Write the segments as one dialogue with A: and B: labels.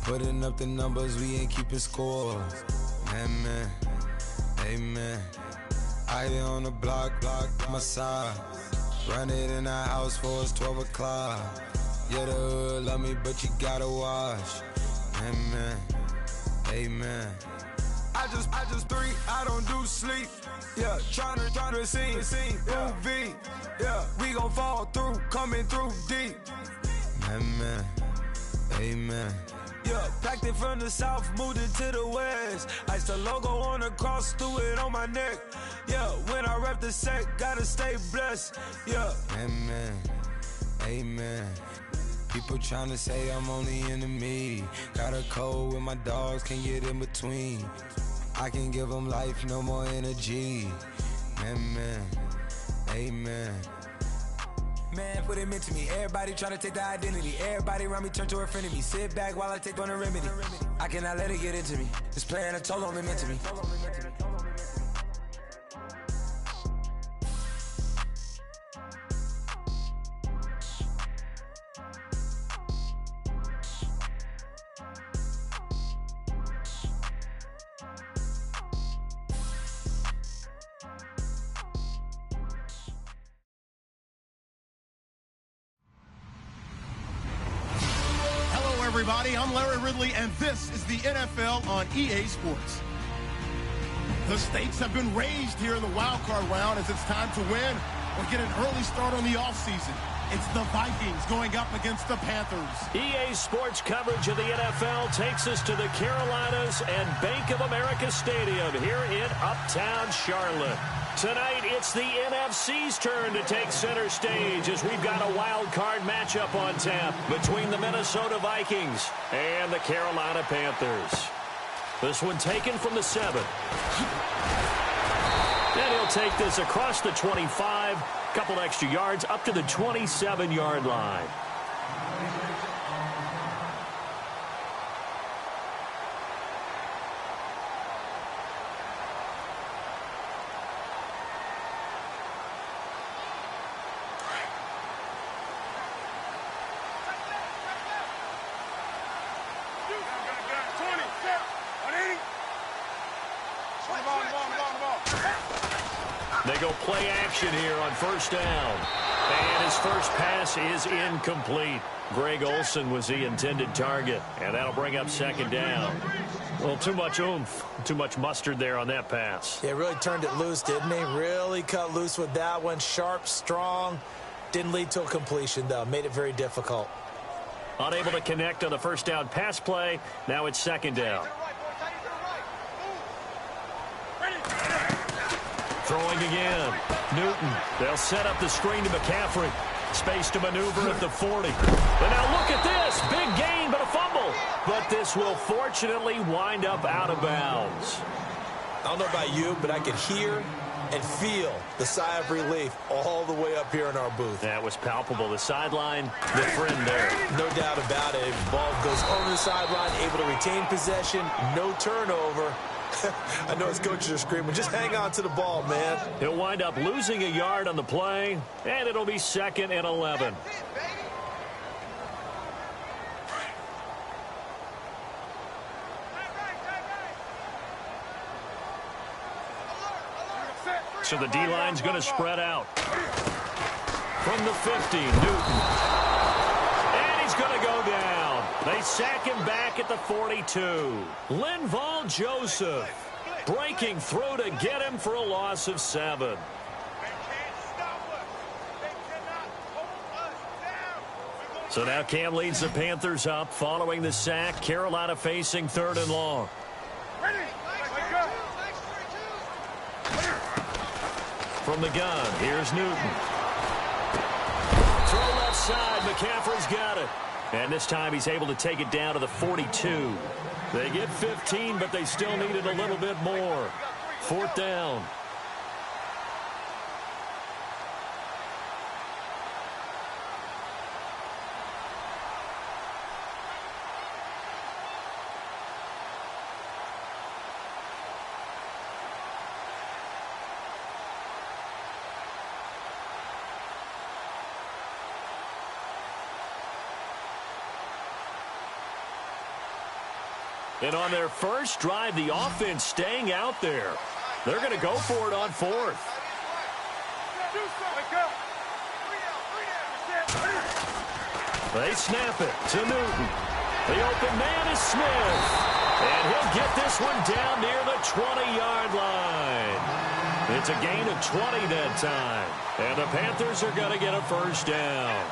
A: Putting up the numbers, we ain't keeping score. Amen, amen. I here on the block, my side. Run it in the house for us 12 o'clock. Yeah, the hood love me, but you gotta watch. Amen, amen. I just three, I don't do sleep. Yeah, tryna sing, UV. Yeah, we gon' fall through, coming through deep. Amen, amen. Yeah, packed it from the south, moved it to the west. Iced the logo on the cross, threw it on my neck. Yeah, when I rep the set, gotta stay blessed. Yeah, amen, amen. People tryna say I'm on the enemy. Got a code with my dogs, can't get in between. I can give them life, no more energy. Amen, amen. Man, what it meant to me. Everybody tryna take the identity. Everybody around me turn to a friend of me. Sit back while I take on a remedy. I cannot let it get into me. It's playing a toll on me, meant to me.
B: Everybody, I'm Larry Ridley, and this is the NFL on EA Sports. The stakes have been raised here in the wild card round as it's time to win or get an early start on the offseason. It's the Vikings going up against the Panthers.
C: EA Sports coverage of the NFL takes us to the Carolinas and Bank of America Stadium here in Uptown Charlotte. Tonight, it's the NFC's turn to take center stage as we've got a wild card matchup on tap between the Minnesota Vikings and the Carolina Panthers. This one taken from the 7. And he'll take this across the 25, couple extra yards up to the 27-yard line. They go play action here on first down. And his first pass is incomplete. Greg Olsen was the intended target, and that'll bring up second down. Well, too much oomph, too much mustard there on that pass.
D: Yeah, really turned it loose, didn't he? Really cut loose with that one. Sharp, strong. Didn't lead to a completion, though. Made it very difficult.
C: Unable to connect on the first down pass play. Now it's second down. Throwing again. Newton. They'll set up the screen to McCaffrey. Space to maneuver at the 40. And now look at this. Big gain, but a fumble. But this will fortunately wind up out of bounds.
D: I don't know about you, but I could hear and feel the sigh of relief all the way up here in our booth.
C: That was palpable. The sideline, the friend there.
D: No doubt about it. Ball goes over the sideline, able to retain possession, no turnover. I know his coaches are screaming, just hang on to the ball, man.
C: He'll wind up losing a yard on the play, and it'll be 2nd and 11. So the D-line's going to spread out. From the 50, Newton. And he's going to go down. They sack him back at the 42. Linval Joseph breaking through to get him for a loss of 7. So now Cam leads the Panthers up following the sack. Carolina facing 3rd and long. From the gun, here's Newton. Throw left side, McCaffrey's got it. And this time he's able to take it down to the 42. They get 15, but they still needed a little bit more. 4th down. And on their first drive, the offense staying out there. They're going to go for it on fourth. They snap it to Newton. The open man is Smith. And he'll get this one down near the 20-yard line. It's a gain of 20 that time. And the Panthers are going to get a first down.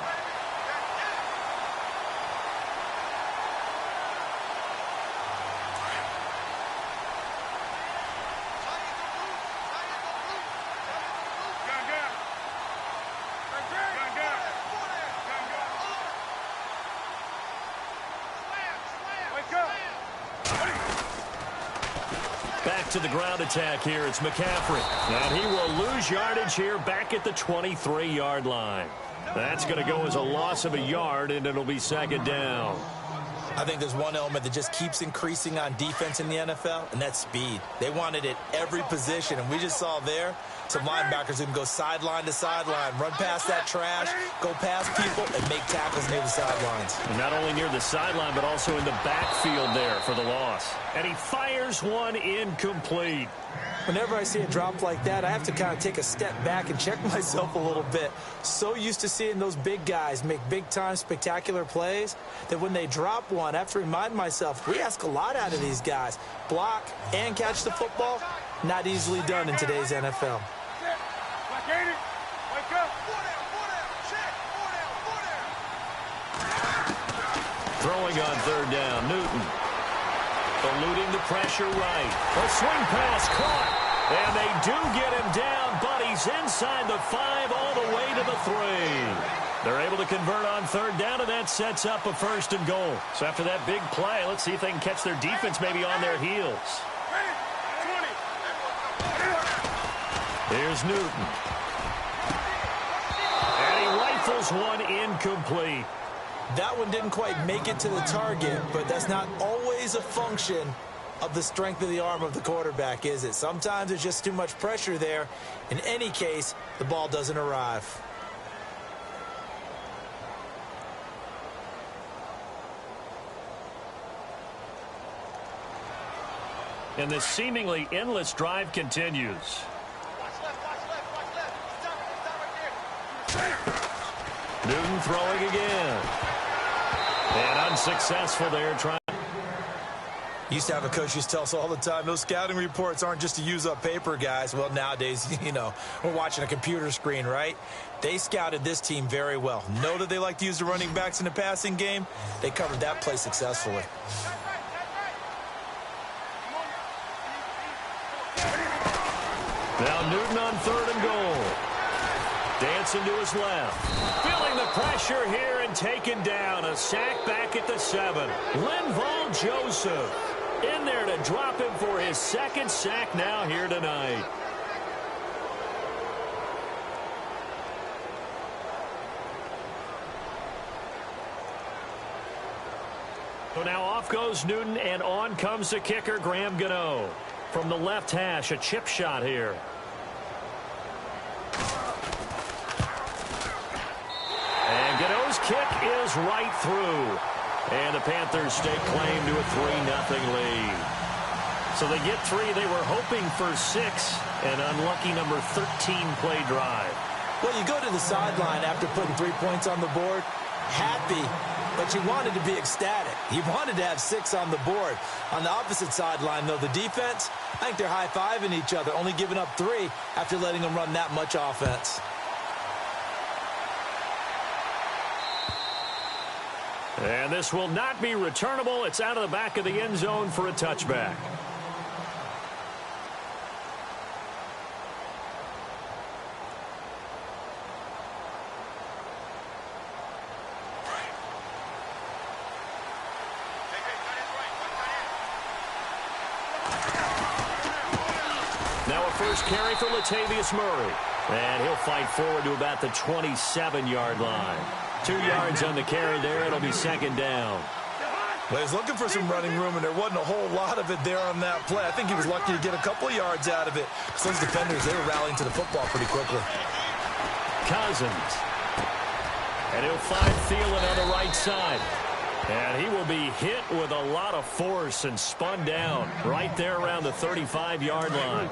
C: Back to the ground attack here. It's McCaffrey. And he will lose yardage here back at the 23-yard line. That's going to go as a loss of a yard, and it'll be second down.
D: I think there's one element that just keeps increasing on defense in the NFL, and that's speed. They want it at every position, and we just saw there some linebackers who can go sideline to sideline, run past that trash, go past people, and make tackles near the sidelines.
C: And not only near the sideline, but also in the backfield there for the loss. And he fires one incomplete.
D: Whenever I see a drop like that, I have to kind of take a step back and check myself a little bit. So used to seeing those big guys make big-time spectacular plays that when they drop one, I have to remind myself, we ask a lot out of these guys. Block and catch the football, not easily done in today's NFL.
C: Throwing on third down, Newton. Eluding the pressure right. A swing pass caught. And they do get him down, but he's inside the 5 all the way to the 3. They're able to convert on third down, and that sets up a first and goal. So after that big play, let's see if they can catch their defense maybe on their heels. Here's Newton. And he rifles one incomplete.
D: That one didn't quite make it to the target, but that's not always a function of the strength of the arm of the quarterback, is it? Sometimes there's just too much pressure there. In any case, the ball doesn't arrive.
C: And this seemingly endless drive continues. Newton throwing again. And unsuccessful there.
D: Used to have a coach used to tell us all the time, those scouting reports aren't just to use up paper, guys. Well, nowadays, you know, we're watching a computer screen, right? They scouted this team very well. Know that they like to use the running backs in the passing game. They covered that play successfully.
C: Now Newton on third and goal. Dancing to his left. Feeling the pressure here and taken down. A sack back at the 7. Linval Joseph in there to drop him for his second sack now here tonight. So now off goes Newton, and on comes the kicker, Graham Gano. From the left hash, a chip shot here. And Gano's kick is right through. And the Panthers stake claim to a 3-0 lead. So they get 3. They were hoping for 6. An unlucky number 13 play drive.
D: Well, you go to the sideline after putting 3 points on the board, happy, but you wanted to be ecstatic. You wanted to have 6 on the board. On the opposite sideline, though, the defense, I think they're high-fiving each other, only giving up 3 after letting them run that much offense.
C: And this will not be returnable. It's out of the back of the end zone for a touchback. Now a first carry for Latavius Murray. And he'll fight forward to about the 27-yard line. 2 yards on the carry there. It'll be second down.
D: Well, he's looking for some running room, and there wasn't a whole lot of it there on that play. I think he was lucky to get a couple of yards out of it. Because those defenders, they were rallying to the football pretty quickly.
C: Cousins. And he'll find Thielen on the right side. And he will be hit with a lot of force and spun down right there around the 35-yard line.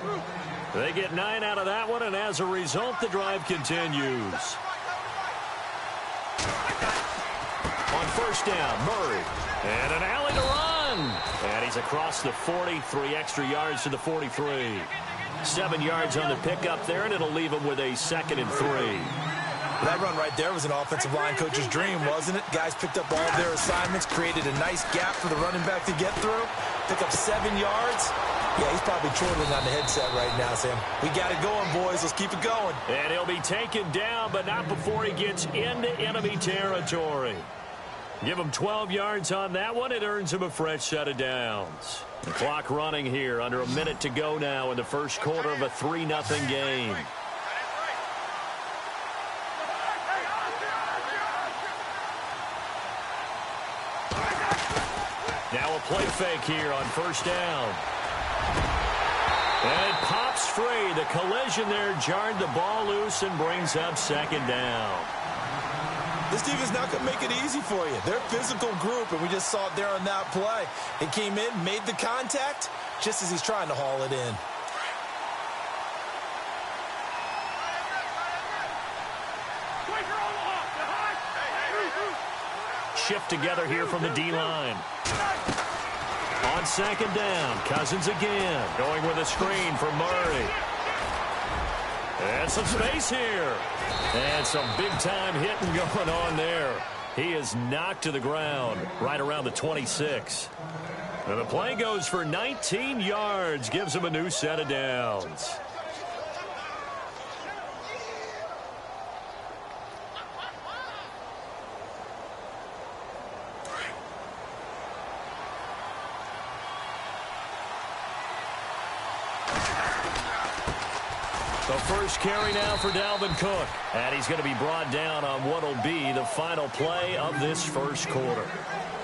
C: They get 9 out of that one, and as a result, the drive continues. On first down, Murray. And an alley to run. And he's across the 40, 3 extra yards to the 43. 7 yards on the pickup there, and it'll leave him with a 2nd and 3.
D: That run right there was an offensive line coach's dream, wasn't it? Guys picked up all of their assignments, created a nice gap for the running back to get through, pick up 7 yards. Yeah, he's probably chortling on the headset right now, Sam. We got it going, boys. Let's keep it going.
C: And he'll be taken down, but not before he gets into enemy territory. Give him 12 yards on that one. It earns him a fresh set of downs. The clock running here, under a minute to go now in the first quarter of a 3-0 game. Now a play fake here on first down. And it pops free. The collision there jarred the ball loose and brings up 2nd down.
D: This team is not going to make it easy for you. They're a physical group, and we just saw it there on that play. It came in, made the contact, just as he's trying to haul it in.
C: Shift together here from the D-line. On 2nd down, Cousins again. Going with a screen for Murray. And some space here. And some big-time hitting going on there. He is knocked to the ground right around the 26. And the play goes for 19 yards. Gives him a new set of downs. The first carry now for Dalvin Cook. And he's going to be brought down on what will be the final play of this first quarter.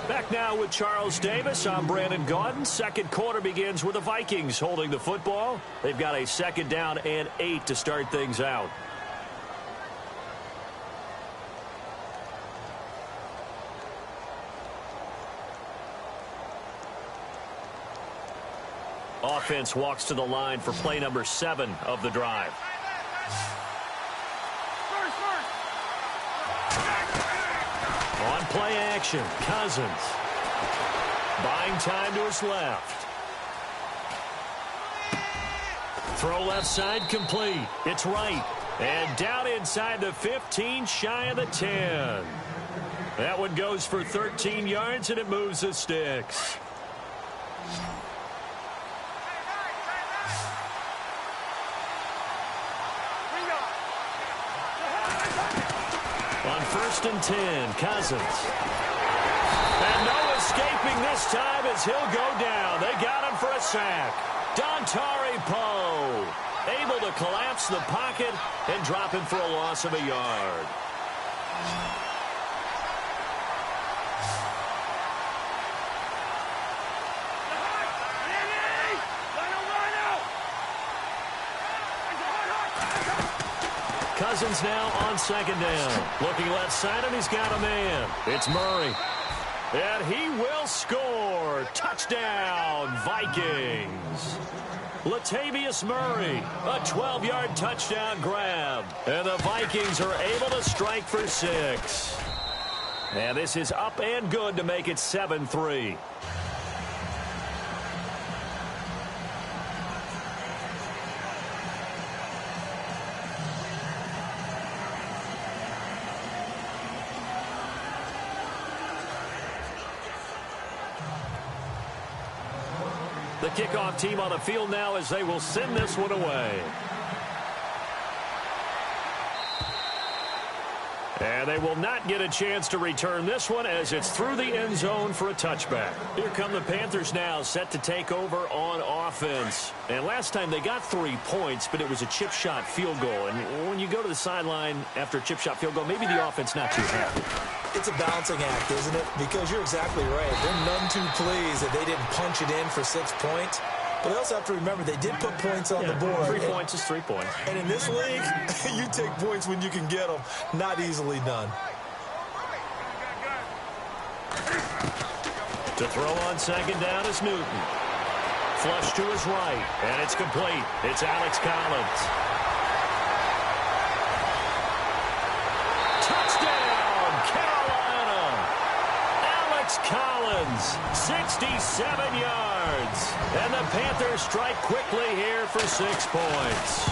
C: Back now with Charles Davis. I'm Brandon Gaudin. Second quarter begins with the Vikings holding the football. They've got a 2nd down and 8 to start things out. Offense walks to the line for play number 7 of the drive. On play action, Cousins. Buying time to his left. Throw left side complete. It's right. And down inside the 15, shy of the 10. That one goes for 13 yards, and it moves the sticks. On 1st and 10, Cousins. And no escaping this time as he'll go down. They got him for a sack. Dontari Poe able to collapse the pocket and drop him for a loss of a yard. Cousins now on 2nd down. Looking left side, and he's got a man. It's Murray. And he will score. Touchdown, Vikings. Latavius Murray, a 12-yard touchdown grab. And the Vikings are able to strike for 6. And this is up and good to make it 7-3. The kickoff team on the field now as they will send this one away. And they will not get a chance to return this one as it's through the end zone for a touchback. Here come the Panthers now, set to take over on offense. And last time they got 3 points, but it was a chip shot field goal. And when you go to the sideline after a chip shot field goal, maybe the offense not too happy.
D: It's a balancing act, isn't it? Because you're exactly right. They're none too pleased that they didn't punch it in for 6 points. But they also have to remember they did put points on the board.
C: 3 points is 3 points.
D: And in this league, you take points when you can get them. Not easily done.
C: To throw on second down is Newton. Flush to his right, and it's complete. It's Alex Collins. Touchdown, Carolina! Alex Collins, 67 yards. And the Panthers strike quickly here for 6 points.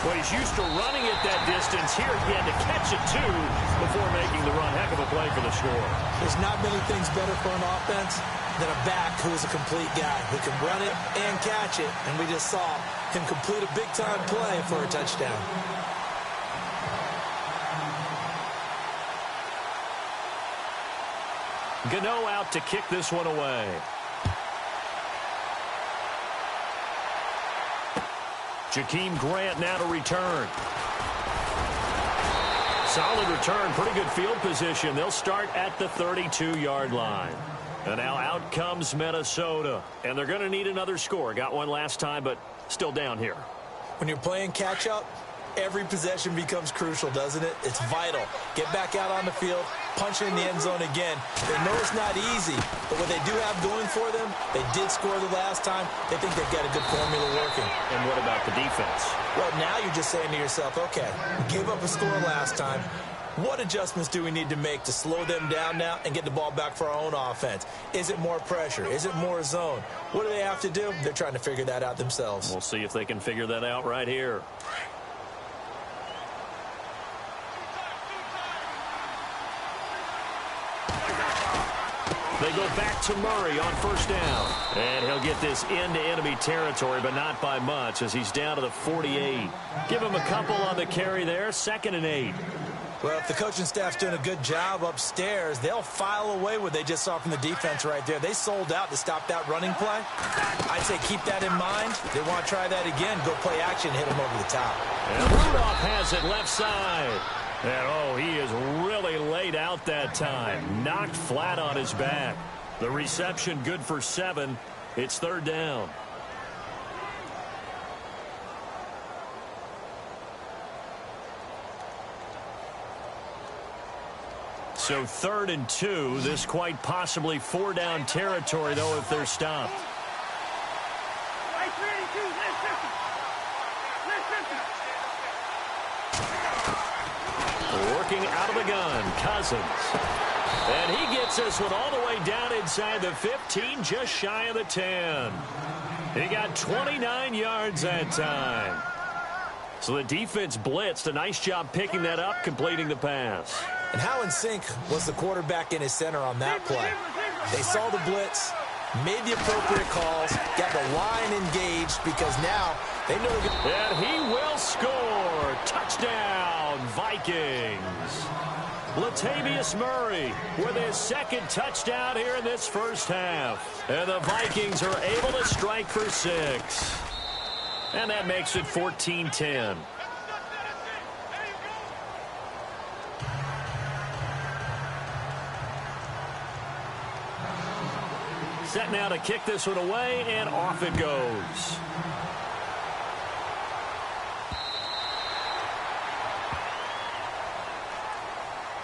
C: Well, he's used to running at that distance. Here he had to catch it, too, before making the run. Heck of a play for the score.
D: There's not many things better for an offense than a back who is a complete guy who can run it and catch it. And we just saw him complete a big-time play for a touchdown.
C: Gano out to kick this one away. Jakeem Grant now to return. Solid return, pretty good field position. They'll start at the 32-yard line. And now out comes Minnesota. And they're going to need another score. Got one last time, but still down here.
D: When you're playing catch-up, every possession becomes crucial, doesn't it? It's vital. Get back out on the field, punch in the end zone again. They know it's not easy, but what they do have going for them, they did score the last time. They think they've got a good formula working.
C: And what about the defense?
D: Well, now you're just saying to yourself, okay, we gave up a score last time. What adjustments do we need to make to slow them down now and get the ball back for our own offense? Is it more pressure? Is it more zone? What do they have to do? They're trying to figure that out themselves.
C: We'll see if they can figure that out right here. They go back to Murray on first down. And he'll get this into enemy territory, but not by much as he's down to the 48. Give him a couple on the carry there, 2nd and 8.
D: Well, if the coaching staff's doing a good job upstairs, they'll file away what they just saw from the defense right there. They sold out to stop that running play. I'd say keep that in mind. They want to try that again. Go play action, hit them over the top.
C: And Rudolph has it left side. And, oh, he is really laid out that time. Knocked flat on his back. The reception good for 7. It's 3rd down. So 3rd and 2. This quite possibly 4-down territory, though, if they're stopped. Working out of the gun, Cousins. And he gets this one all the way down inside the 15, just shy of the 10. He got 29 yards that time. So the defense blitzed. A nice job picking that up, completing the pass.
D: And how in sync was the quarterback in his center on that play? They saw the blitz, made the appropriate calls, got the line engaged because now they know they're going to...
C: And he will score. Touchdown, Vikings. Latavius Murray with his 2nd touchdown here in this first half. And the Vikings are able to strike for 6. And that makes it 14-10. Set now to kick this one away, and off it goes.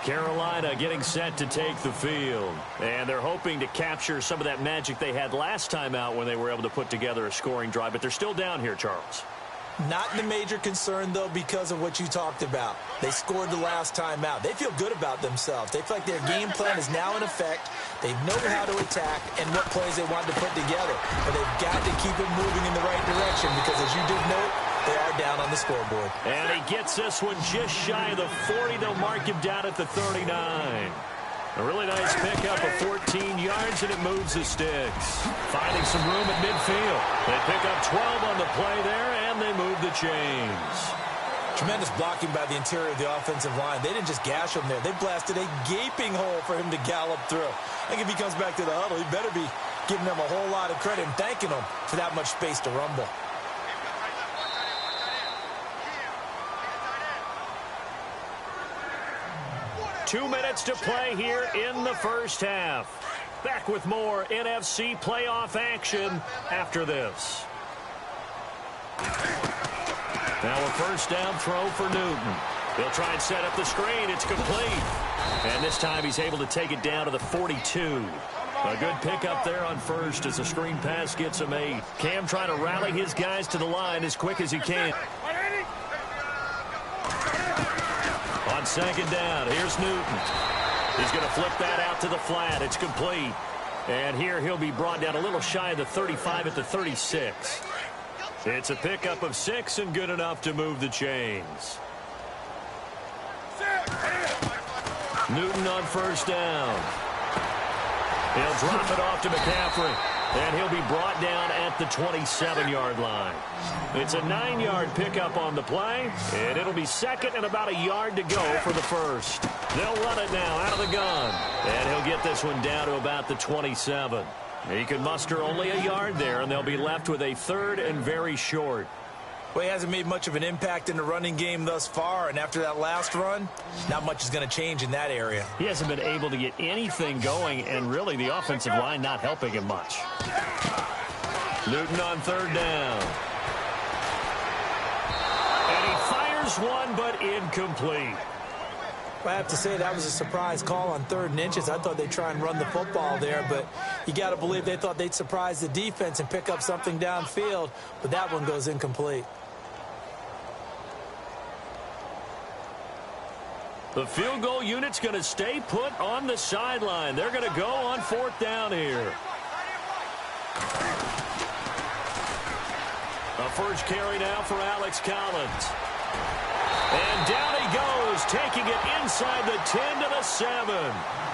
C: Carolina getting set to take the field. And they're hoping to capture some of that magic they had last time out when they were able to put together a scoring drive. But they're still down here, Charles.
D: Not the major concern, though, because of what you talked about. They scored the last time out. They feel good about themselves. They feel like their game plan is now in effect. They know how to attack and what plays they want to put together. But they've got to keep it moving in the right direction because, as you did note, they are down on the scoreboard.
C: And he gets this one just shy of the 40. They'll mark him down at the 39. A really nice pickup of 14 yards, and it moves the sticks. Finding some room at midfield. They pick up 12 on the play there, and they move the chains.
D: Tremendous blocking by the interior of the offensive line. They didn't just gash him there. They blasted a gaping hole for him to gallop through. I think if he comes back to the huddle, he better be giving them a whole lot of credit and thanking them for that much space to rumble.
C: Two minutes to play here in the first half. Back with more NFC playoff action after this. Now a first down throw for Newton. He'll try and set up the screen. It's complete. And this time he's able to take it down to the 42. A good pickup there on first as the screen pass gets him 8. Cam trying to rally his guys to the line as quick as he can. On second down, here's Newton. He's going to flip that out to the flat. It's complete. And here he'll be brought down a little shy of the 35 at the 36. It's a pickup of 6 and good enough to move the chains. Newton on first down. He'll drop it off to McCaffrey, and he'll be brought down at the 27-yard line. It's a 9-yard pickup on the play, and it'll be second and about a yard to go for the first. They'll run it now out of the gun, and he'll get this one down to about the 27. He can muster only a yard there, and they'll be left with a third and very short.
D: Well, he hasn't made much of an impact in the running game thus far, and after that last run, not much is going to change in that area.
C: He hasn't been able to get anything going, and really the offensive line not helping him much. Newton on third down. And he fires one, but incomplete.
D: I have to say that was a surprise call on 3rd and inches. I thought they'd try and run the football there, but you got to believe they thought they'd surprise the defense and pick up something downfield, but that one goes incomplete.
C: The field goal unit's going to stay put on the sideline. They're going to go on 4th down here. A first carry now for Alex Collins. And down he goes, taking it inside the 10 to the 7.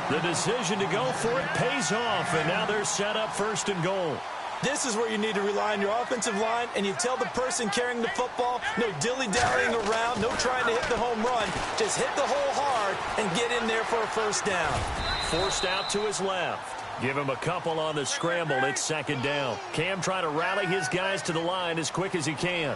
C: The decision to go for it pays off, and now they're set up 1st and goal.
D: This is where you need to rely on your offensive line, and you tell the person carrying the football, no dilly-dallying around, no trying to hit the home run. Just hit the hole hard and get in there for a first down.
C: Forced out to his left. Give him a couple on the scramble. It's 2nd down. Cam trying to rally his guys to the line as quick as he can.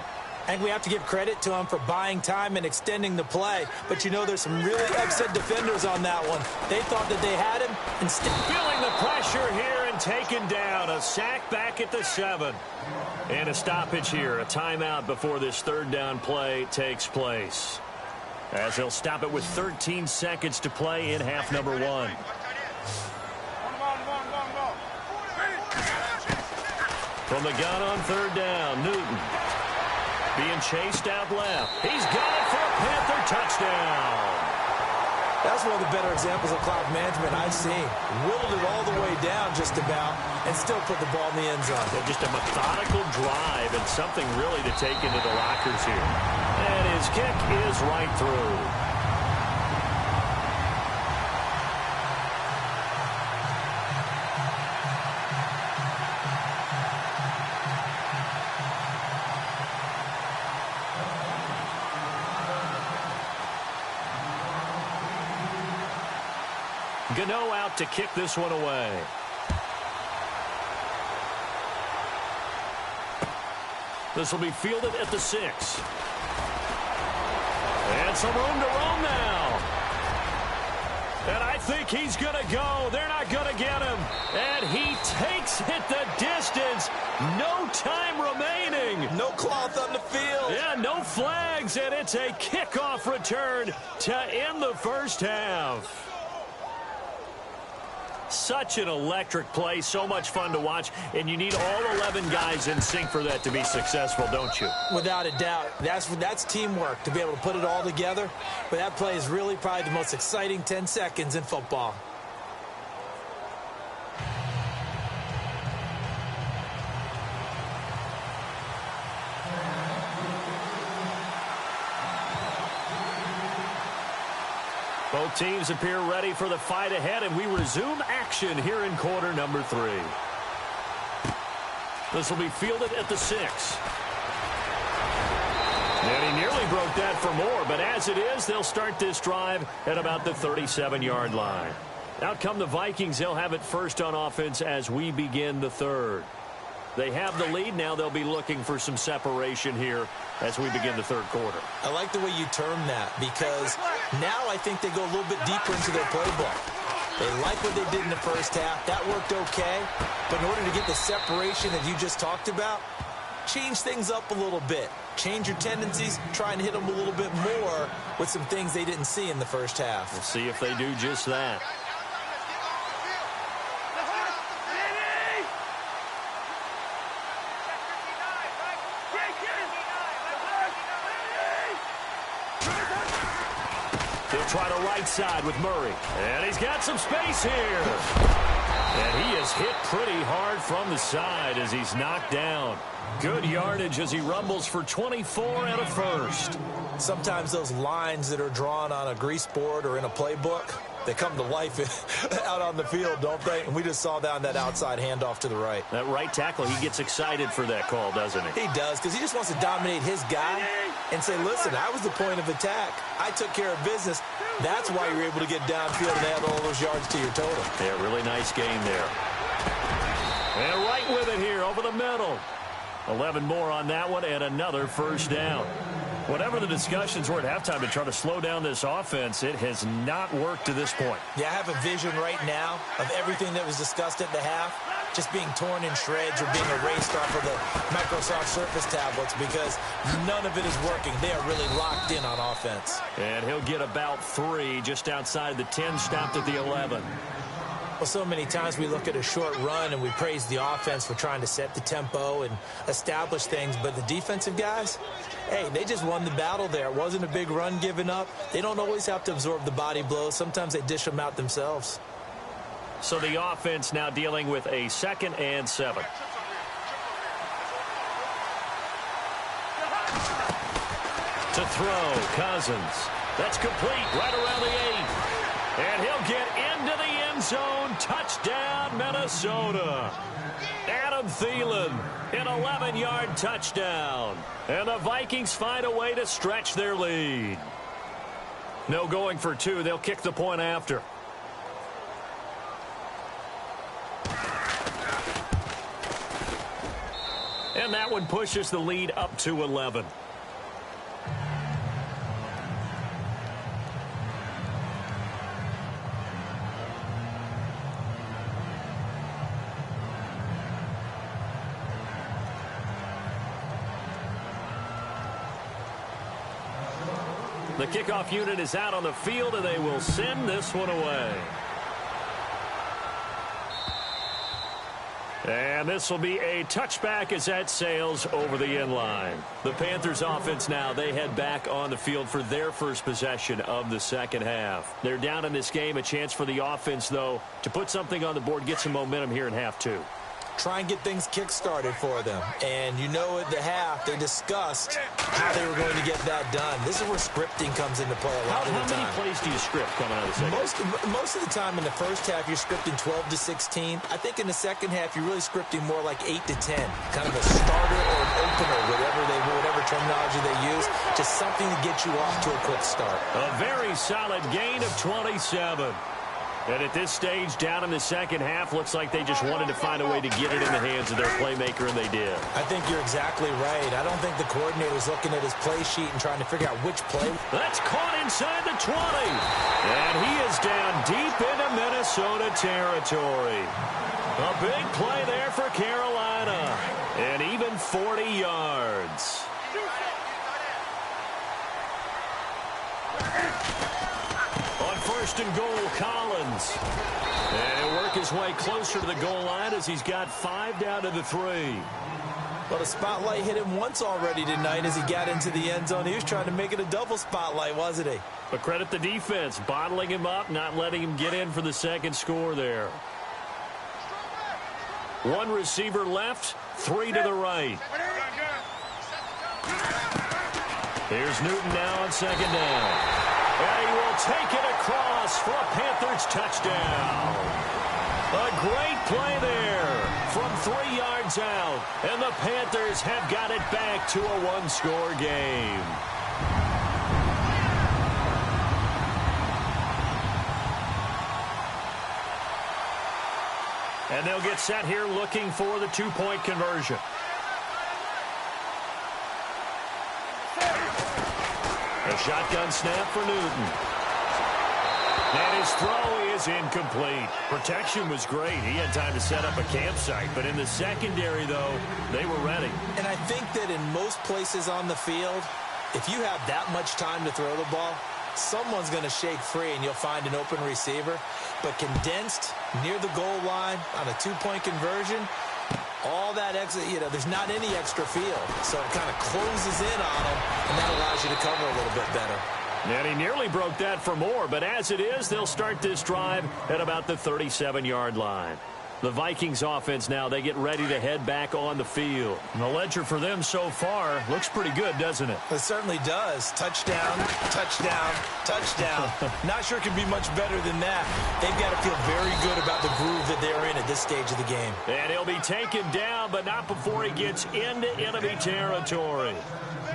D: And we have to give credit to him for buying time and extending the play. But, you know, there's some really upset defenders on that one. They thought that they had him. Instead,
C: feeling the pressure here and taken down. A sack back at the 7. And a stoppage here. A timeout before this 3rd down play takes place. As he'll stop it with 13 seconds to play in half number 1. From the gun on 3rd down, Newton. Being chased out left. He's got it for a Panther touchdown.
D: That's one of the better examples of clock management I've seen. Whittled it all the way down just about and still put the ball in the end zone.
C: Yeah, just a methodical drive and something really to take into the lockers here. And his kick is right through. Gano out to kick this one away. This will be fielded at the 6. And some room to roam now. And I think he's going to go. They're not going to get him. And he takes it the distance. No time remaining.
D: No cloth on the field.
C: Yeah, no flags. And it's a kickoff return to end the first half. Such an electric play, so much fun to watch, and you need all 11 guys in sync for that to be successful, don't you?
D: Without a doubt. That's teamwork, to be able to put it all together. But that play is really probably the most exciting 10 seconds in football.
C: Both teams appear ready for the fight ahead, and we resume action here in quarter number 3. This will be fielded at the 6. And he nearly broke that for more, but as it is, they'll start this drive at about the 37-yard line. Out come the Vikings. They'll have it first on offense as we begin the 3rd. They have the lead. Now they'll be looking for some separation here as we begin the 3rd quarter.
D: I like the way you term that, because now I think they go a little bit deeper into their playbook. They like what they did in the first half. That worked okay. But in order to get the separation that you just talked about, change things up a little bit. Change your tendencies. Try and hit them a little bit more with some things they didn't see in the first half.
C: We'll see if they do just that. He'll try to right side with Murray. And he's got some space here. And he is hit pretty hard from the side as he's knocked down. Good yardage as he rumbles for 24 and a first.
D: Sometimes those lines that are drawn on a grease board or in a playbook, they come to life out on the field, don't they? And we just saw that on that outside handoff to the right.
C: That right tackle, he gets excited for that call, doesn't he?
D: He does, because he just wants to dominate his guy and say, listen, I was the point of attack. I took care of business. That's why you're able to get downfield and add all those yards to your total.
C: Yeah, really nice game there. And right with it here over the middle. 11 more on that one and another first down. Whatever the discussions were at halftime to try to slow down this offense, it has not worked to this point.
D: Yeah, I have a vision right now of everything that was discussed at the half just being torn in shreds or being erased off of the Microsoft Surface tablets because none of it is working. They are really locked in on offense.
C: And he'll get about 3 just outside the 10, stopped at the 11.
D: Well, so many times we look at a short run and we praise the offense for trying to set the tempo and establish things, but the defensive guys, hey, they just won the battle there. It wasn't a big run given up. They don't always have to absorb the body blows. Sometimes they dish them out themselves.
C: So the offense now dealing with a 2nd and 7. To throw, Cousins. That's complete right around the 8. And he'll get into the end zone. Touchdown, Minnesota. Adam Thielen, an 11-yard touchdown. And the Vikings find a way to stretch their lead. No going for 2. They'll kick the point after. And that one pushes the lead up to 11. The kickoff unit is out on the field, and they will send this one away. And this will be a touchback as that sails over the end line. The Panthers offense now, they head back on the field for their first possession of the second half. They're down in this game. A chance for the offense, though, to put something on the board, get some momentum here in half 2.
D: Try and get things kick-started for them. And you know at the half, they discussed how they were going to get that done. This is where scripting comes into play a lot of the time.
C: How many plays do you script coming out of the second?
D: Most of the time in the first half, you're scripting 12 to 16. I think in the second half, you're really scripting more like 8 to 10. Kind of a starter or an opener, whatever terminology they use. Just something to get you off to a quick start.
C: A very solid gain of 27. And at this stage, down in the second half, looks like they just wanted to find a way to get it in the hands of their playmaker, and they did.
D: I think you're exactly right. I don't think the coordinator's looking at his play sheet and trying to figure out which play.
C: That's caught inside the 20. And he is down deep into Minnesota territory. A big play there for Carolina. And even 40 yards. First and goal, Collins. And he'll work his way closer to the goal line as he's got 5 down to the 3.
D: Well, the spotlight hit him once already tonight as he got into the end zone. He was trying to make it a double spotlight, wasn't he?
C: But credit the defense, bottling him up, not letting him get in for the second score there. 1 receiver left, 3 to the right. Here's Newton now on second down. And he will take it across for a Panthers touchdown. A great play there from 3 yards out. And the Panthers have got it back to a 1-score game. And they'll get set here looking for the 2-point conversion. A shotgun snap for Newton. And his throw is incomplete. Protection was great. He had time to set up a campsite. But in the secondary, though, they were ready.
D: And I think that in most places on the field, if you have that much time to throw the ball, someone's going to shake free and you'll find an open receiver. But condensed near the goal line on a 2-point conversion, all that exit, there's not any extra field. So it kind of closes in on them, and that allows you to cover a little bit better.
C: And he nearly broke that for more, but as it is, they'll start this drive at about the 37-yard line. The Vikings offense now, they get ready to head back on the field. And the ledger for them so far looks pretty good, doesn't it?
D: It certainly does. Touchdown, touchdown, touchdown. Not sure it can be much better than that. They've got to feel very good about the groove that they're in at this stage of the game.
C: And he'll be taken down, but not before he gets into enemy territory.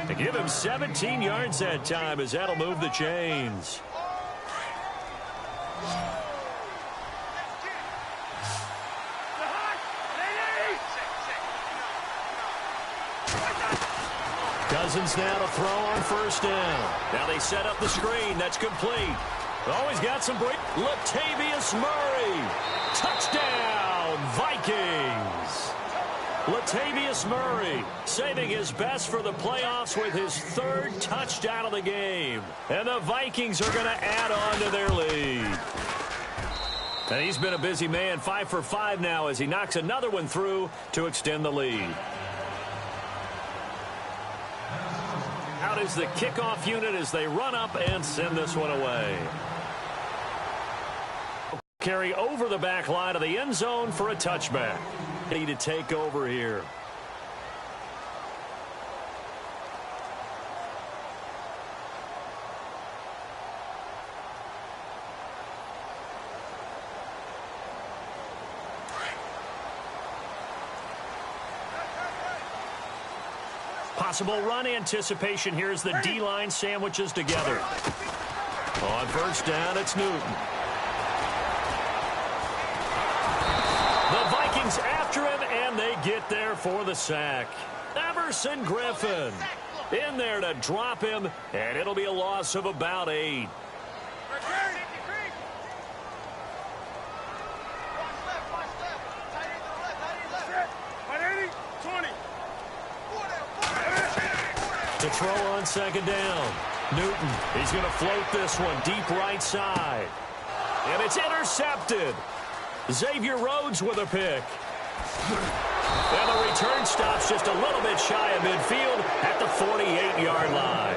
C: To give him 17 yards that time, as that'll move the chains. Cousins now to throw on first down. Now they set up the screen. That's complete. Always got some break. Latavius Murray. Touchdown, Vikings. Latavius Murray saving his best for the playoffs with his third touchdown of the game. And the Vikings are going to add on to their lead. And he's been a busy man, 5 for 5 now as he knocks another one through to extend the lead. Out is the kickoff unit as they run up and send this one away. Carry over the back line of the end zone for a touchback. Ready to take over here. Possible run anticipation here as the D-line sandwiches together. On first down, it's Newton. The Vikings after him, and they get there for the sack. Everson Griffin in there to drop him, and it'll be a loss of about 8. To throw on second down. Newton, he's going to float this one deep right side. And it's intercepted. Xavier Rhodes with a pick. And the return stops just a little bit shy of midfield at the 48-yard line.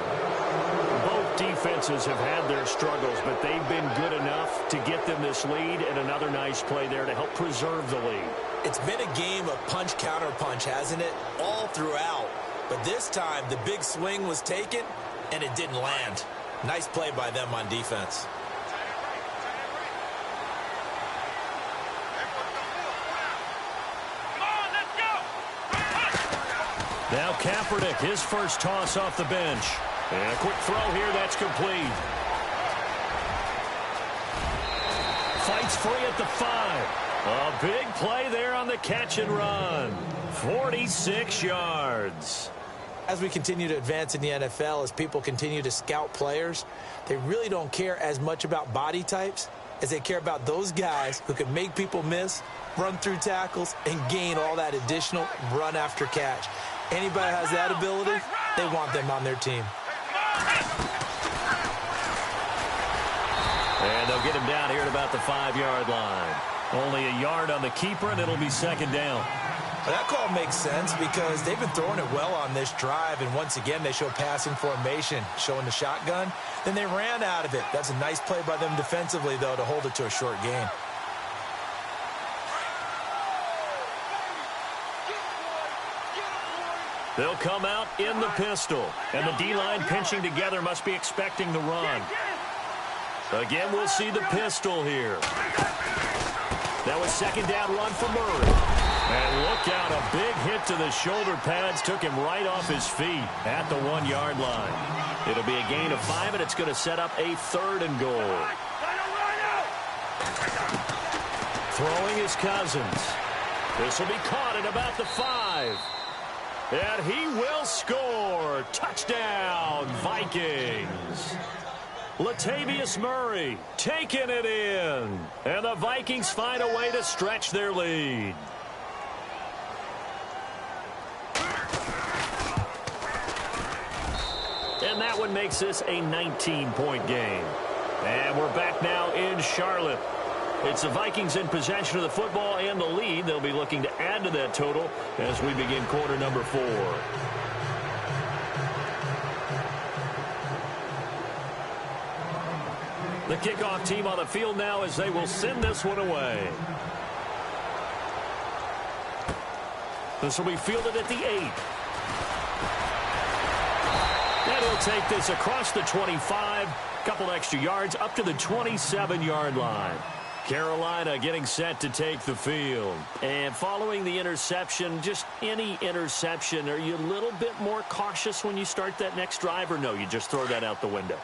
C: Both defenses have had their struggles, but they've been good enough to get them this lead, and another nice play there to help preserve the lead.
D: It's been a game of punch-counter-punch, hasn't it? All throughout. But this time, the big swing was taken, and it didn't land. Nice play by them on defense.
C: Now Kaepernick, his first toss off the bench. And a quick throw here, that's complete. Fights free at the 5. A big play there on the catch and run. 46 yards.
D: As we continue to advance in the NFL, as people continue to scout players, they really don't care as much about body types as they care about those guys who can make people miss, run through tackles, and gain all that additional run after catch. Anybody has that ability, they want them on their team.
C: And they'll get him down here at about the 5-yard line. Only a yard on the keeper, and it'll be second down.
D: Well, that call makes sense because they've been throwing it well on this drive, and once again, they show passing formation, showing the shotgun. Then they ran out of it. That's a nice play by them defensively, though, to hold it to a short gain.
C: They'll come out in the pistol, and the D-line pinching together must be expecting the run. Again, we'll see the pistol here. That was second down run for Murray. And look out, a big hit to the shoulder pads took him right off his feet at the 1-yard line. It'll be a gain of 5, and it's going to set up a 3rd and goal. Throwing is Cousins. This will be caught at about the 5. And he will score. Touchdown, Vikings. Latavius Murray taking it in. And the Vikings find a way to stretch their lead. And that one makes this a 19-point game. And we're back now in Charlotte. It's the Vikings in possession of the football and the lead. They'll be looking to add to that total as we begin quarter number 4. The kickoff team on the field now as they will send this one away. This will be fielded at the 8. And he'll take this across the 25. Couple extra yards up to the 27-yard line. Carolina getting set to take the field. And following the interception, just any interception, are you a little bit more cautious when you start that next drive, or no, you just throw that out the window?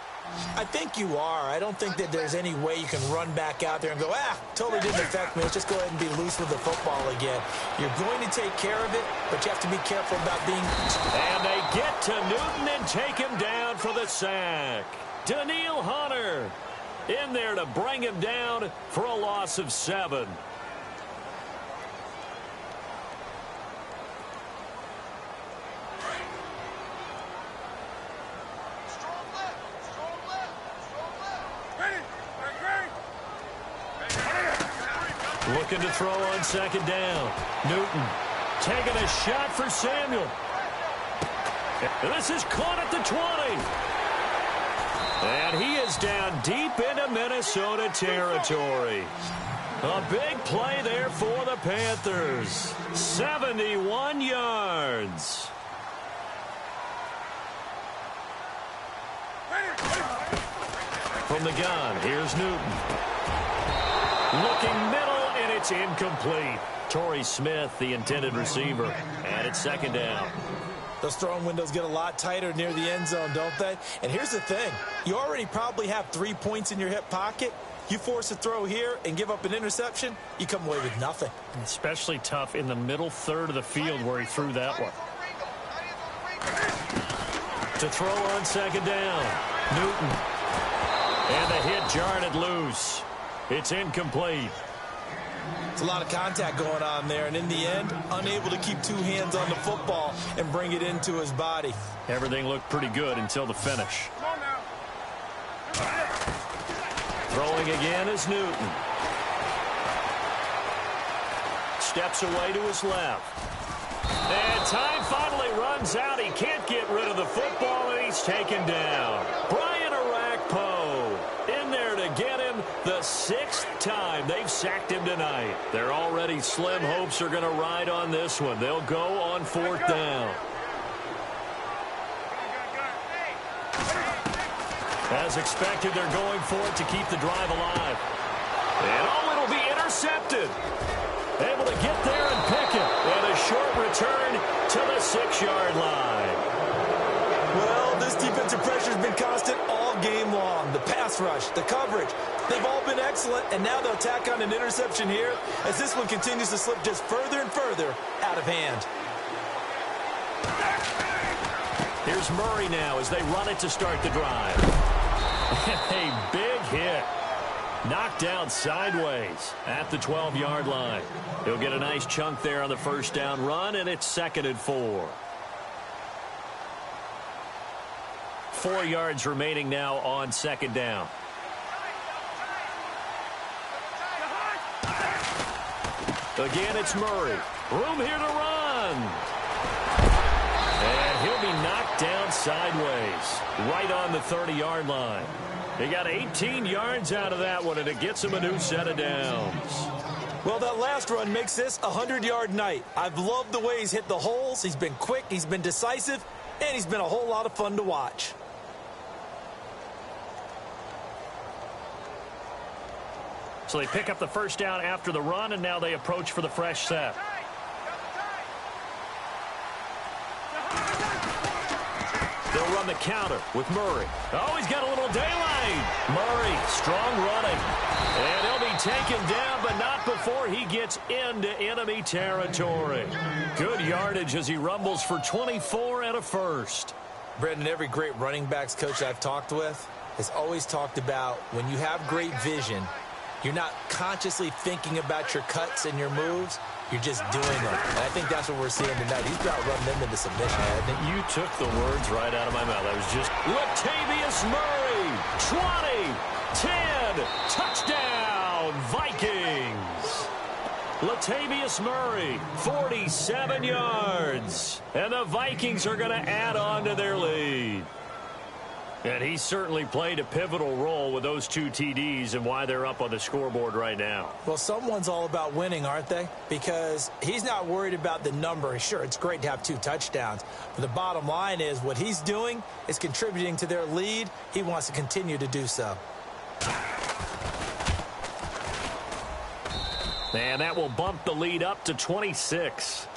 D: I think you are. I don't think that there's any way you can run back out there and go, totally didn't affect me. Let's just go ahead and be loose with the football again. You're going to take care of it, but you have to be careful about being...
C: And they get to Newton and take him down for the sack. Daniil Hunter in there to bring him down for a loss of 7. Looking to throw on second down. Newton taking a shot for Samuel. And this is caught at the 20. And he is down deep into Minnesota territory. A big play there for the Panthers. 71 yards. From the gun, here's Newton. Looking middle, and it's incomplete. Torrey Smith, the intended receiver. And it's second down.
D: Those throwing windows get a lot tighter near the end zone, don't they? And here's the thing. You already probably have 3 points in your hip pocket. You force a throw here and give up an interception, you come away with nothing.
C: Especially tough in the middle third of the field where he threw that one. To throw on second down. Newton. And the hit jarred it loose. It's incomplete.
D: It's a lot of contact going on there, and in the end, unable to keep 2 hands on the football and bring it into his body.
C: Everything looked pretty good until the finish. Throwing again is Newton. Steps away to his left. And time finally runs out. He can't get rid of the football, and he's taken down. Brian Arakpo in there to get him the 6th time they've sacked him tonight. Their already slim hopes are going to ride on this one. They'll go on 4th down. As expected, they're going for it to keep the drive alive. And it'll be intercepted. Able to get there and pick it. And a short return to the 6-yard line.
D: Well, this defensive pressure has been constant all game long. The pass rush, the coverage, they've all been excellent, and now they'll tack on an interception here as this one continues to slip just further and further out of hand.
C: Here's Murray now as they run it to start the drive. A big hit. Knocked down sideways at the 12-yard line. He'll get a nice chunk there on the first down run, and it's 2nd and 4. 4 yards remaining now on second down. Again, it's Murray. Room here to run. And he'll be knocked down sideways, right on the 30-yard line. He got 18 yards out of that one, and it gets him a new set of downs.
D: Well, that last run makes this a 100-yard night. I've loved the way he's hit the holes. He's been quick, he's been decisive, and he's been a whole lot of fun to watch.
C: So they pick up the first down after the run, and now they approach for the fresh set. They'll run the counter with Murray. Oh, he's got a little daylight. Murray, strong running. And he'll be taken down, but not before he gets into enemy territory. Good yardage as he rumbles for 24 and a first.
D: Brendan, every great running backs coach I've talked with has always talked about when you have great vision, you're not consciously thinking about your cuts and your moves. You're just doing them. And I think that's what we're seeing tonight. He's about running them into submission. I think
C: you took the words right out of my mouth. I was just Latavius Murray, 20, 10, touchdown, Vikings. Latavius Murray, 47 yards. And the Vikings are going to add on to their lead. And he certainly played a pivotal role with those 2 TDs and why they're up on the scoreboard right now.
D: Well, someone's all about winning, aren't they? Because he's not worried about the number. Sure, it's great to have 2 touchdowns. But the bottom line is what he's doing is contributing to their lead. He wants to continue to do so.
C: And that will bump the lead up to 26.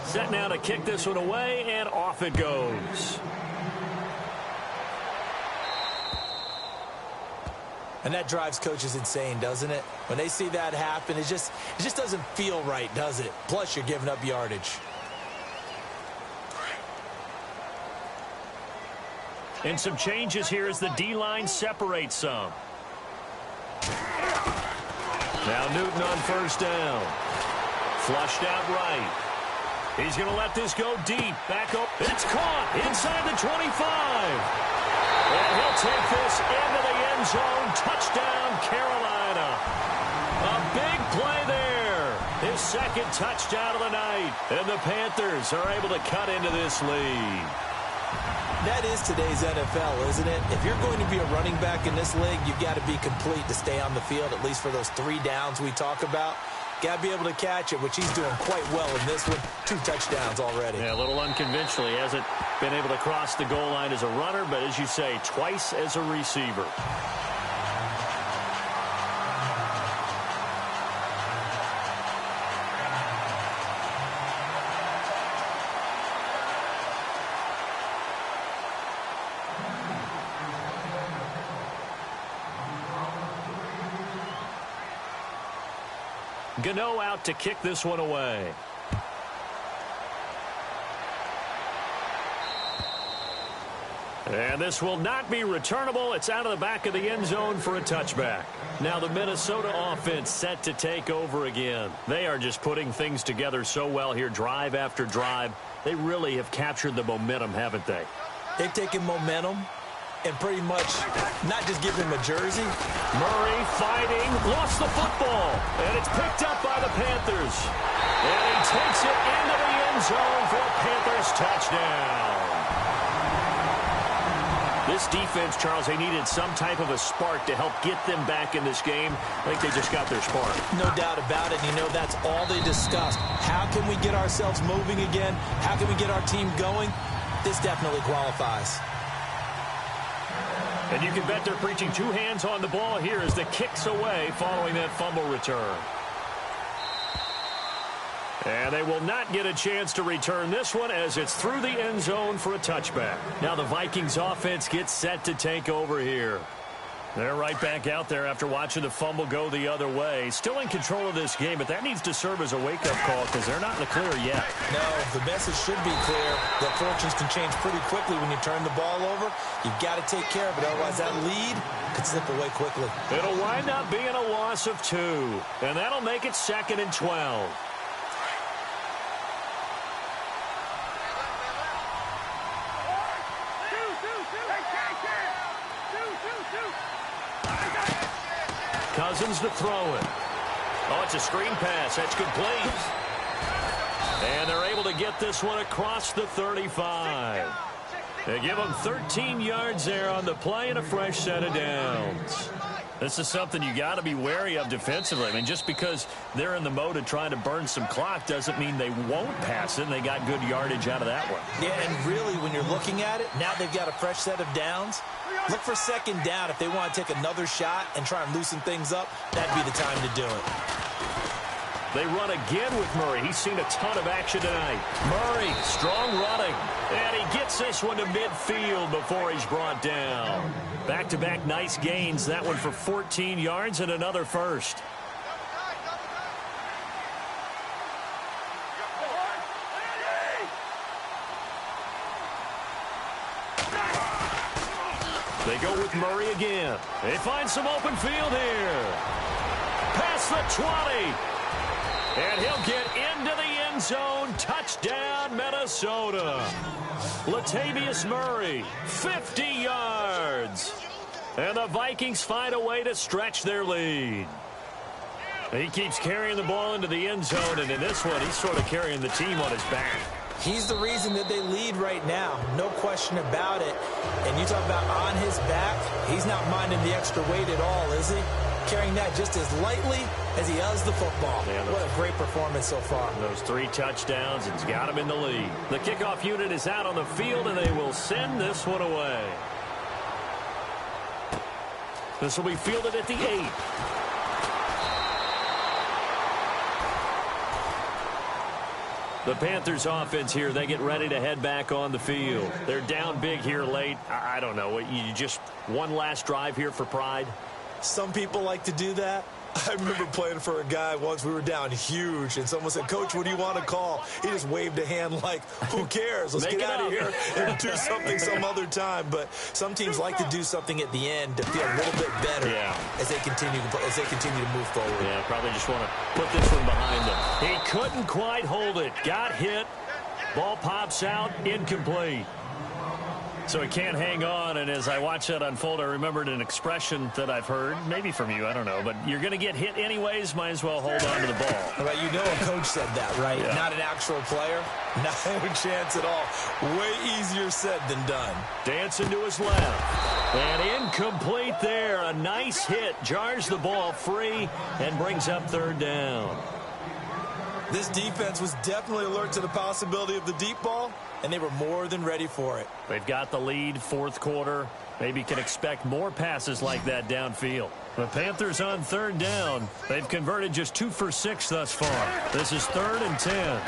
C: Set now to kick this one away, and off it goes.
D: And that drives coaches insane, doesn't it? When they see that happen, it just doesn't feel right, does it? Plus, you're giving up yardage.
C: And some changes here as the D-line separates some. Now Newton on first down. Flushed out right. He's going to let this go deep. Back up. It's caught inside the 25. And he'll take this into the end zone. Touchdown, Carolina. A big play there. His second touchdown of the night. And the Panthers are able to cut into this lead.
D: That is today's NFL, isn't it? If you're going to be a running back in this league, you've got to be complete to stay on the field, at least for those 3 downs we talk about. Got to be able to catch it, which he's doing quite well in this one. 2 touchdowns already.
C: Yeah, a little unconventional. He hasn't been able to cross the goal line as a runner, but as you say, twice as a receiver. Gano out to kick this one away. And this will not be returnable. It's out of the back of the end zone for a touchback. Now the Minnesota offense set to take over again. They are just putting things together so well here, drive after drive. They really have captured the momentum, haven't they?
D: They've taken momentum and pretty much not just give him a jersey.
C: Murray fighting, lost the football, and it's picked up by the Panthers. And he takes it into the end zone for a Panthers touchdown. This defense, Charles, they needed some type of a spark to help get them back in this game. I think they just got their spark.
D: No doubt about it. You know, that's all they discussed. How can we get ourselves moving again? How can we get our team going? This definitely qualifies.
C: And you can bet they're preaching 2 hands on the ball here as the kick's away following that fumble return. And they will not get a chance to return this one as it's through the end zone for a touchback. Now the Vikings offense gets set to take over here. They're right back out there after watching the fumble go the other way. Still in control of this game, but that needs to serve as a wake-up call because they're not in the clear yet.
D: No, the message should be clear that fortunes can change pretty quickly when you turn the ball over. You've got to take care of it, otherwise that lead could slip away quickly.
C: It'll wind up being a loss of 2, and that'll make it 2nd and 12. Cousins to throw it. Oh, it's a screen pass. That's complete. And they're able to get this one across the 35. They give them 13 yards there on the play and a fresh set of downs. This is something you got to be wary of defensively. I mean, just because they're in the mode of trying to burn some clock doesn't mean they won't pass it. And they got good yardage out of that one.
D: Yeah, and really, when you're looking at it, now they've got a fresh set of downs. Look for 2nd down if they want to take another shot and try and loosen things up. That'd be the time to do it.
C: They run again with Murray. He's seen a ton of action tonight. Murray, strong running. And he gets this one to midfield before he's brought down. Back-to-back nice gains. That one for 14 yards and another first. They go with Murray again. They find some open field here. Past the 20. And he'll get into the end zone. Touchdown, Minnesota. Latavius Murray, 50 yards. And the Vikings find a way to stretch their lead. He keeps carrying the ball into the end zone, and in this one, he's sort of carrying the team on his back.
D: He's the reason that they lead right now. No question about it. And you talk about on his back, he's not minding the extra weight at all, is he? Carrying that just as lightly as he does the football. Yeah, what a great performance so far.
C: Those 3 touchdowns, it's got him in the lead. The kickoff unit is out on the field, and they will send this one away. This will be fielded at the 8. The Panthers offense here, they get ready to head back on the field. They're down big here late. I don't know. You just one last drive here for pride?
D: Some people like to do that. I remember playing for a guy once. We were down huge, and someone said, "Coach, what do you want to call?" He just waved a hand like, who cares? Let's get out of here and do something some other time. But some teams like to do something at the end to feel a little bit better as they continue to move forward.
C: Yeah, probably just want to put this one behind them. He couldn't quite hold it. Got hit. Ball pops out. Incomplete. So he can't hang on, and as I watch that unfold, I remembered an expression that I've heard, maybe from you, I don't know, but you're going to get hit anyways, might as well hold on to the ball.
D: Well, you know a coach said that, right? Yeah. Not an actual player. Not a chance at all. Way easier said than done.
C: Dancing to his left. And incomplete there. A nice hit. Jars the ball free and brings up 3rd down.
D: This defense was definitely alert to the possibility of the deep ball, and they were more than ready for it.
C: They've got the lead, 4th quarter. Maybe can expect more passes like that downfield. The Panthers on 3rd down. They've converted just 2 for 6 thus far. This is 3rd and 10.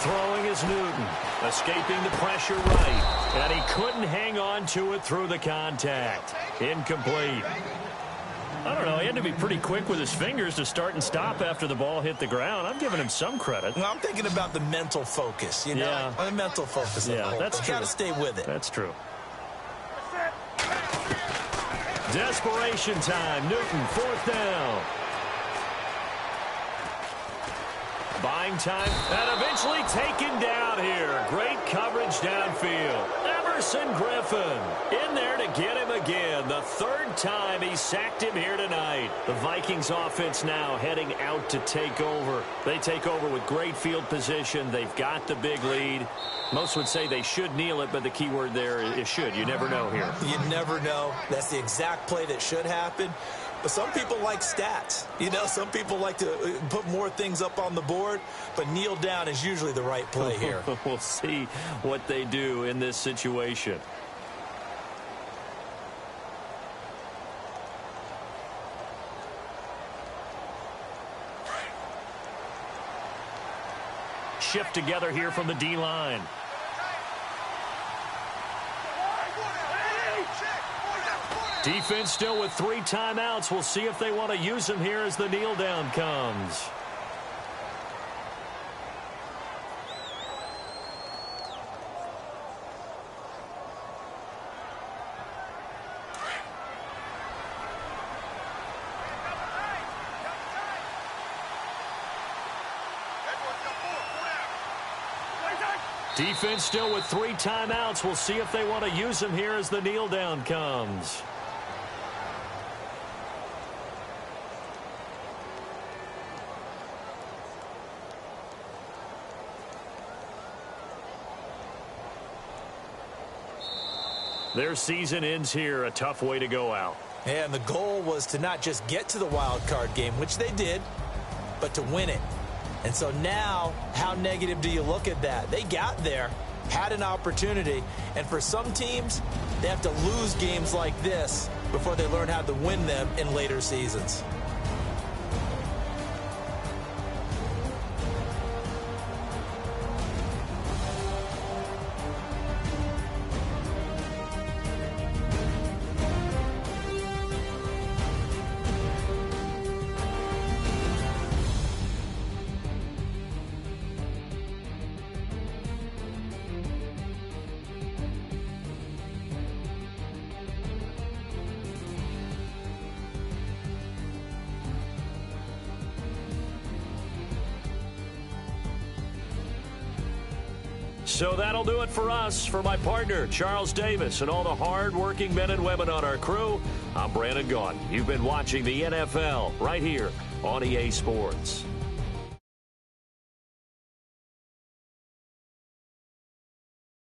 C: Throwing is Newton. Escaping the pressure right. And he couldn't hang on to it through the contact. Incomplete. I don't know. He had to be pretty quick with his fingers to start and stop after the ball hit the ground. I'm giving him some credit.
D: Well, I'm thinking about the mental focus, you know?
C: Yeah.
D: The mental focus.
C: Yeah, that's true.
D: Got to stay with it.
C: That's true. Desperation time. Newton, 4th down. Buying time. And eventually taken down here. Great coverage downfield. Emerson Griffin in there to get him again. The 3rd time he sacked him here tonight. The Vikings offense now heading out to take over. They take over with great field position. They've got the big lead. Most would say they should kneel it, but the key word there is should. You never know here.
D: You never know. That's the exact play that should happen. But some people like stats. You know, some people like to put more things up on the board, but kneel down is usually the right play here.
C: We'll see what they do in this situation. Shift together here from the D-line. Defense still with 3 timeouts. We'll see if they want to use them here as the kneel down comes. Defense still with 3 timeouts. We'll see if they want to use them here as the kneel down comes. Their season ends here. A tough way to go out.
D: And the goal was to not just get to the wild card game, which they did, but to win it. And so now, how negative do you look at that? They got there, had an opportunity, and for some teams, they have to lose games like this before they learn how to win them in later seasons.
C: So that'll do it for us. For my partner, Charles Davis, and all the hard-working men and women on our crew, I'm Brandon Gaudin. You've been watching the NFL right here on EA Sports.